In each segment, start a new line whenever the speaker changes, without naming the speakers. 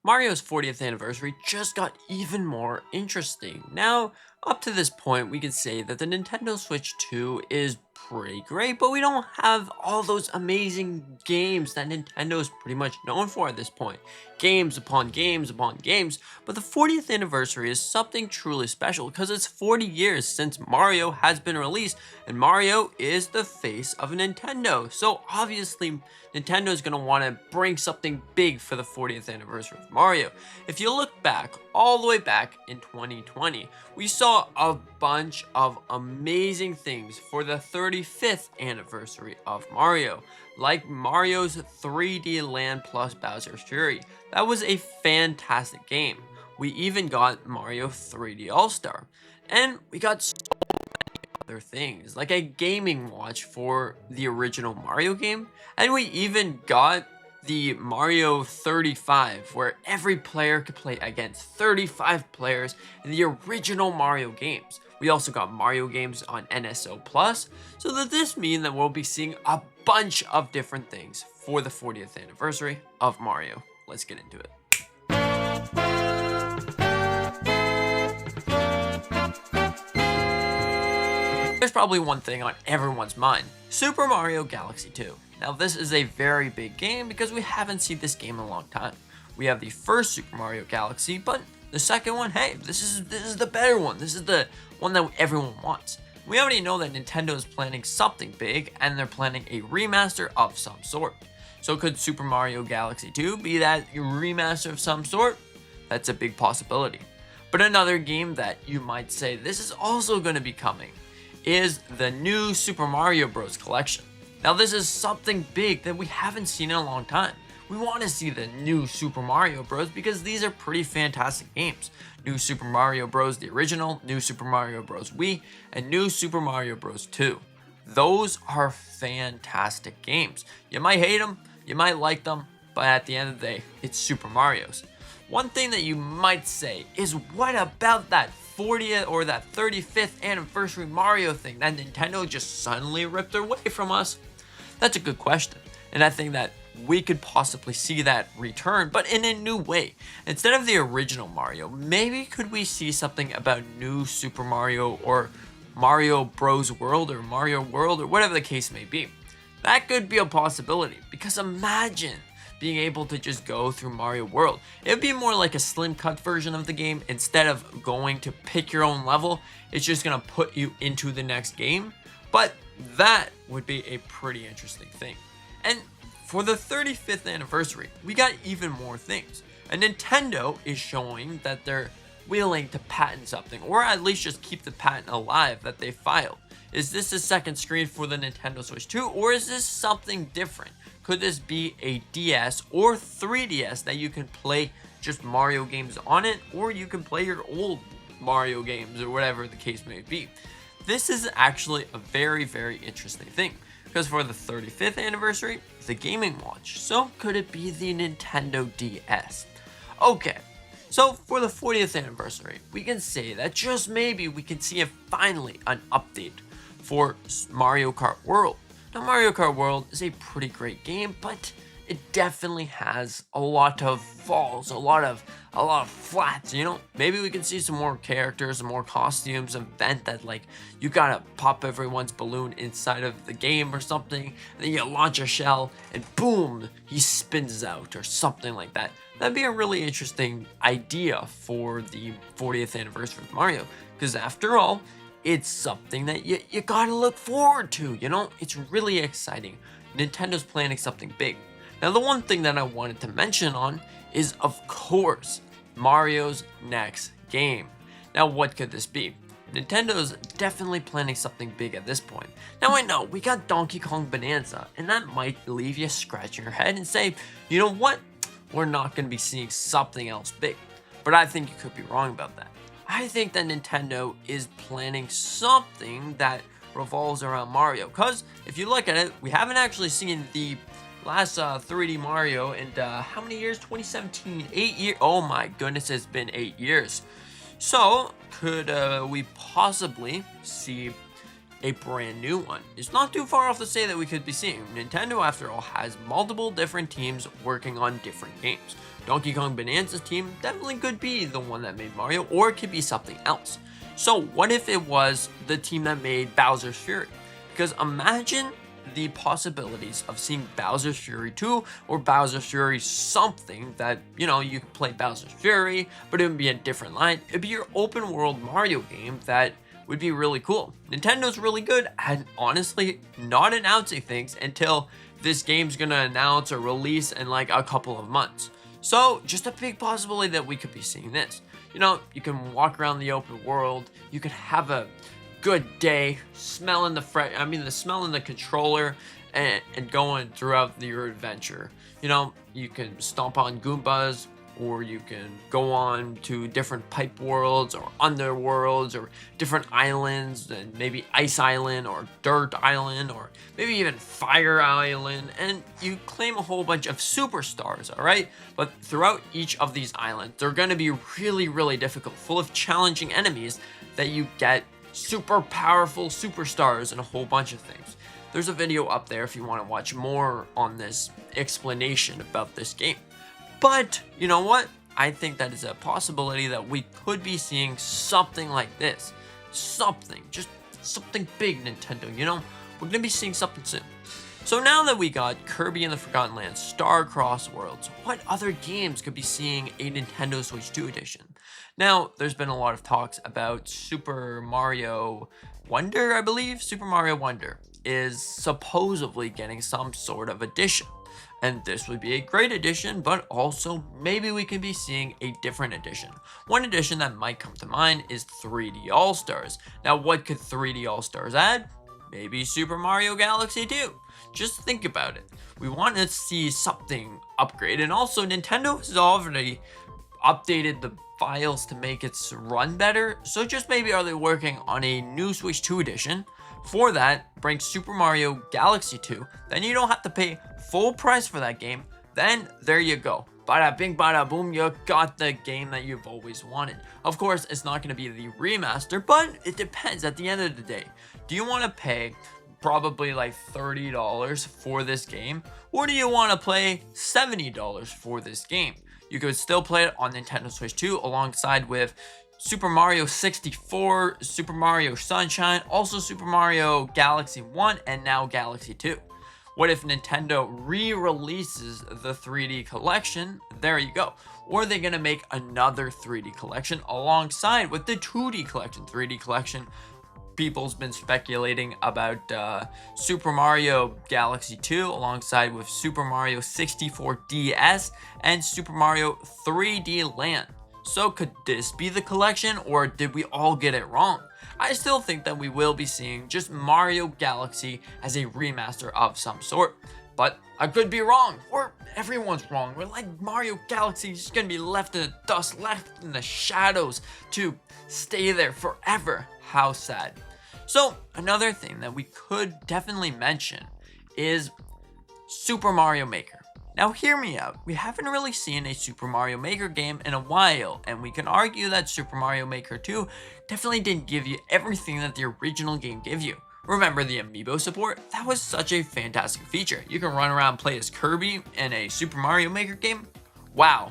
Mario's 40th anniversary just got even more interesting. Now, up to this point, we can say that the Nintendo Switch 2 is pretty great, but we don't have all those amazing games that Nintendo is pretty much known for at this point. Games upon games upon games, but the 40th anniversary is something truly special because it's 40 years since Mario has been released, and Mario is the face of Nintendo. So obviously, Nintendo is going to want to bring something big for the 40th anniversary of Mario. If you look back, all the way back in 2020, we saw a bunch of amazing things for the 35th anniversary of Mario, like Mario's 3D Land plus Bowser's Fury. That was a fantastic game. We even got Mario 3D All-Star, and we got other things, like a gaming watch for the original Mario game, and we even got the Mario 35, where every player could play against 35 players in the original Mario games. We also got Mario games on NSO Plus, so does this mean that we'll be seeing a bunch of different things for the 40th anniversary of Mario? Let's get into it. There's probably one thing on everyone's mind: Super Mario Galaxy 2. Now this is a very big game because we haven't seen this game in a long time. We have the first Super Mario Galaxy, but the second one, hey, this is the better one. This is the one that everyone wants. We already know that Nintendo is planning something big, and they're planning a remaster of some sort. So could Super Mario Galaxy 2 be that remaster of some sort? That's a big possibility. But another game that you might say this is also going to be coming is the new Super Mario Bros. Collection. Now this is something big that we haven't seen in a long time. We want to see the new Super Mario Bros. Because these are pretty fantastic games. New Super Mario Bros. The original, New Super Mario Bros. Wii, and New Super Mario Bros. 2. Those are fantastic games. You might hate them, you might like them, but at the end of the day, it's Super Mario's. One thing that you might say is, what about that 40th or that 35th anniversary Mario thing that Nintendo just suddenly ripped away from us? That's a good question, and I think that we could possibly see that return, but in a new way. Instead of the original Mario, maybe could we see something about New Super Mario or Mario Bros. World or Mario World or whatever the case may be? That could be a possibility, because imagine being able to just go through Mario World. It would be more like a slim cut version of the game. Instead of going to pick your own level, it's just gonna put you into the next game. But that would be a pretty interesting thing. And for the 35th anniversary, we got even more things. And Nintendo is showing that they're willing to patent something, or at least just keep the patent alive that they filed. Is this a second screen for the Nintendo Switch 2, or is this something different? Could this be a DS or 3DS that you can play just Mario games on it, or you can play your old Mario games or whatever the case may be? This is actually a very, very interesting thing, because for the 35th anniversary, the gaming watch. So could it be the Nintendo DS? Okay, so for the 40th anniversary, we can say that just maybe we can see finally an update for Mario Kart World. Now, Mario Kart World is a pretty great game, but it definitely has a lot of falls, a lot of flats, you know? Maybe we can see some more characters, some more costumes, an event that, like, you gotta pop everyone's balloon inside of the game or something, and then you launch a shell, and boom, he spins out, or something like that. That'd be a really interesting idea for the 40th anniversary of Mario, because after all, it's something that you gotta look forward to, you know? It's really exciting. Nintendo's planning something big. Now, the one thing that I wanted to mention on is, of course, Mario's next game. Now, what could this be? Nintendo's definitely planning something big at this point. Now, I know, we got Donkey Kong Bonanza, and that might leave you scratching your head and say, you know what? We're not going to be seeing something else big. But I think you could be wrong about that. I think that Nintendo is planning something that revolves around Mario. Because if you look at it, we haven't actually seen the last 3D Mario in how many years? 2017, 8 years. Oh my goodness, it's been 8 years. So could we possibly see a brand new one. It's not too far off to say that we could be seeing. Nintendo, after all, has multiple different teams working on different games. Donkey Kong Bonanza's team definitely could be the one that made Mario, or it could be something else. So what if it was the team that made Bowser's Fury? Because imagine the possibilities of seeing Bowser's Fury 2 or Bowser's Fury something that, you know, you could play Bowser's Fury, but it would be a different line. It'd be your open world Mario game that would be really cool. Nintendo's really good at honestly not announcing things until this game's gonna announce or release in like a couple of months. So just a big possibility that we could be seeing this. You know, you can walk around the open world, you can have a good day, smelling the controller and going throughout your adventure. You know, you can stomp on Goombas, or you can go on to different pipe worlds or underworlds or different islands, and maybe Ice Island or Dirt Island or maybe even Fire Island, and you claim a whole bunch of superstars, all right? But throughout each of these islands, they're going to be really, really difficult, full of challenging enemies that you get super powerful superstars and a whole bunch of things. There's a video up there if you want to watch more on this explanation about this game. But you know what? I think that is a possibility that we could be seeing something like this. Just something big, Nintendo, you know? We're gonna be seeing something soon. So now that we got Kirby and the Forgotten Land Star-Crossed Worlds, what other games could be seeing a Nintendo Switch 2 edition? Now, there's been a lot of talks about Super Mario Wonder, I believe. Super Mario Wonder is supposedly getting some sort of edition. And this would be a great edition, but also maybe we can be seeing a different edition. One edition that might come to mind is 3D All-Stars. Now, what could 3D All-Stars add? Maybe Super Mario Galaxy 2. Just think about it. We want to see something upgrade, and also Nintendo has already updated the files to make it run better. So just maybe are they working on a new Switch 2 edition? For that, bring Super Mario Galaxy 2. Then you don't have to pay full price for that game. Then there you go. Bada bing, bada boom, you got the game that you've always wanted. Of course, it's not going to be the remaster, but it depends at the end of the day. Do you want to pay probably like $30 for this game? Or do you want to pay $70 for this game? You could still play it on Nintendo Switch 2 alongside with Super Mario 64, Super Mario Sunshine, also Super Mario Galaxy 1, and now Galaxy 2. What if Nintendo re-releases the 3D collection? There you go. Or are they going to make another 3D collection alongside with the 2D collection? 3D collection, people's been speculating about Super Mario Galaxy 2 alongside with Super Mario 64 DS and Super Mario 3D Land. So could this be the collection, or did we all get it wrong? I still think that we will be seeing just Mario Galaxy as a remaster of some sort, but I could be wrong, or everyone's wrong. We're like, Mario Galaxy is just gonna be left in the dust, left in the shadows to stay there forever. How sad. So another thing that we could definitely mention is Super Mario Maker. Now hear me out, we haven't really seen a Super Mario Maker game in a while, and we can argue that Super Mario Maker 2 definitely didn't give you everything that the original game gave you. Remember the Amiibo support? That was such a fantastic feature. You can run around and play as Kirby in a Super Mario Maker game. Wow,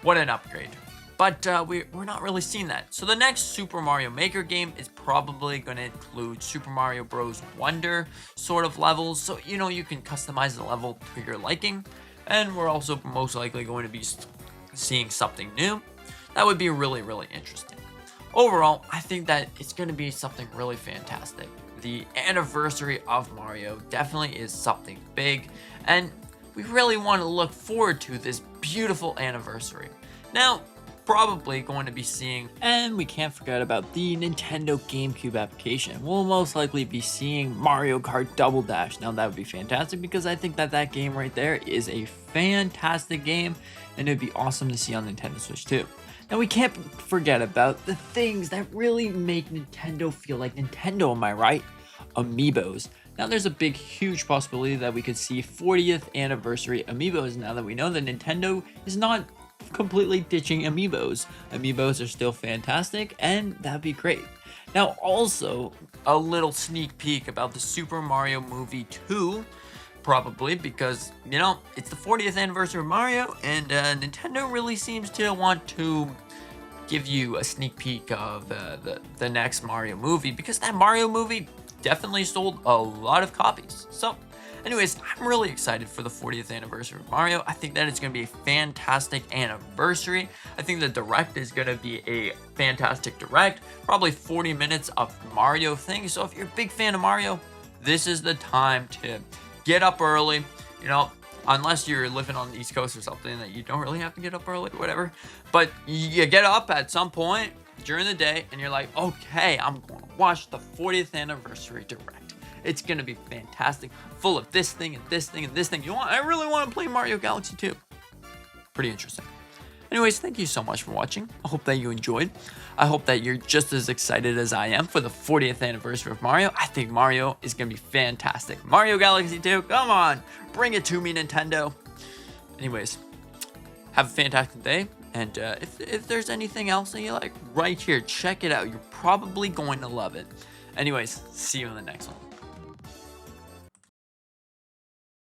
what an upgrade. But we're not really seeing that. So the next Super Mario Maker game is probably going to include Super Mario Bros. Wonder sort of levels. So, you know, you can customize the level to your liking. And we're also most likely going to be seeing something new. That would be really, really interesting. Overall, I think that it's going to be something really fantastic. The anniversary of Mario definitely is something big, and we really want to look forward to this beautiful anniversary. Now, probably going to be seeing, and we can't forget about the Nintendo GameCube application. We'll most likely be seeing Mario Kart Double Dash. Now that would be fantastic because I think that that game right there is a fantastic game, and it'd be awesome to see on Nintendo Switch 2. Now we can't forget about the things that really make Nintendo feel like Nintendo, am I right? Amiibos. Now there's a big, huge possibility that we could see 40th anniversary Amiibos now that we know that Nintendo is not completely ditching Amiibos. Amiibos are still fantastic, and that'd be great. Now, also, a little sneak peek about the Super Mario movie 2, probably because, you know, it's the 40th anniversary of Mario, and Nintendo really seems to want to give you a sneak peek of the next Mario movie, because that Mario movie definitely sold a lot of copies. So anyways, I'm really excited for the 40th anniversary of Mario. I think that it's going to be a fantastic anniversary. I think the direct is going to be a fantastic direct, probably 40 minutes of Mario things. So if you're a big fan of Mario, this is the time to get up early, you know, unless you're living on the East Coast or something that you don't really have to get up early or whatever. But you get up at some point during the day and you're like, okay, I'm going to watch the 40th anniversary direct. It's going to be fantastic, full of this thing and this thing and this thing. I really want to play Mario Galaxy 2. Pretty interesting. Anyways, thank you so much for watching. I hope that you enjoyed. I hope that you're just as excited as I am for the 40th anniversary of Mario. I think Mario is going to be fantastic. Mario Galaxy 2, come on. Bring it to me, Nintendo. Anyways, have a fantastic day. And if there's anything else that you like, right here, check it out. You're probably going to love it. Anyways, see you in the next one.